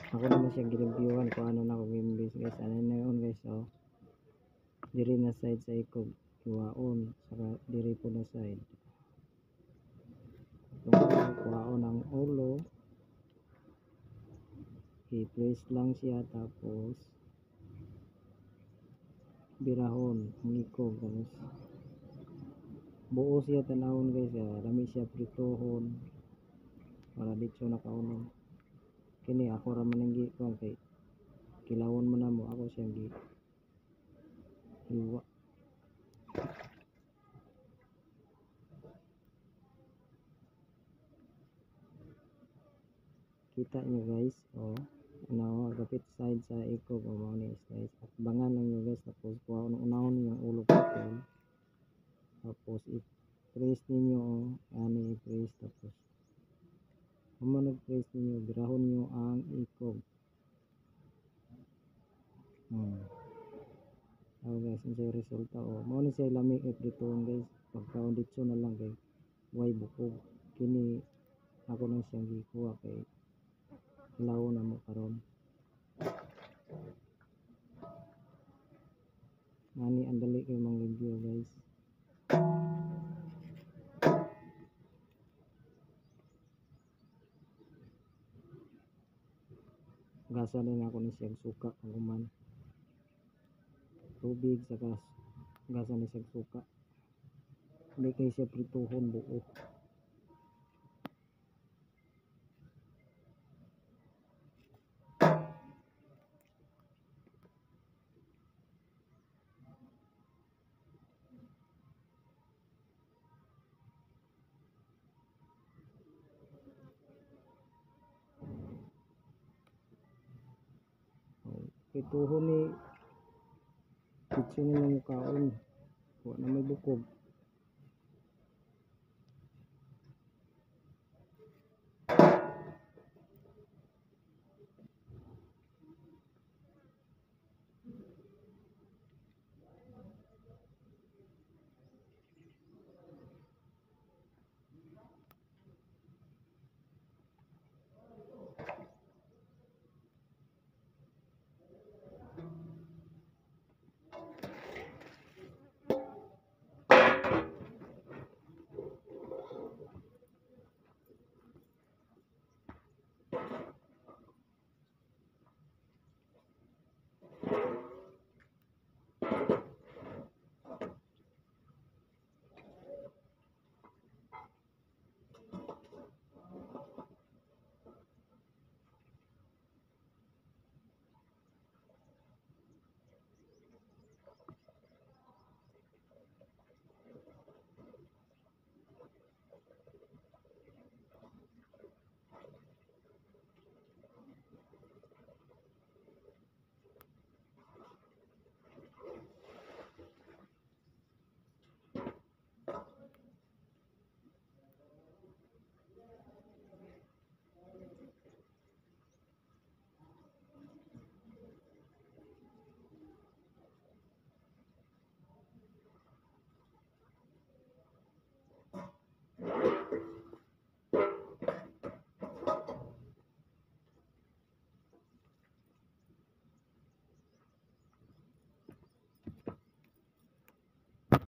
Ako naman siya gireviewhan kung ano na ako gimbis guys. Ano na yun guys, oh. Diri na side sa ikog iwaon, saka diri po na side. Kuhaon ang ulo, i-place lang siya, tapos birahon ang ikog, tapos buo siya tanawon guys. Dami siya pritohon para dito nakaunon. Kini ako raman ang gikuan kay kilawon man namo, ako siyang hiwa. Kita nyo guys, oh, ano, kapit side sa ikog, o mga ni slice. At bangan lang nyo guys, tapos kuha unahon yung ulo putol, tapos i-press ninyo, oh, ano i-press, tapos kung nag-press ninyo, birahon nyo ang ikog. So guys, yung siya resulta, oh, mao ni siya lamig ipritoon guys. Pagka-auditsyon na lang kay way bukog. Kini ako nang siyang gikuha kay law na mo karon. Nani ang dali kay mang review guys. Gasa din ako ni siyang suka kung kuman. Tubig sa gas. Gasa ni siyang suka. Hindi kay siya prituhon buo. Prituhon ni kitchen na yung kaon. Huwag na may bukog.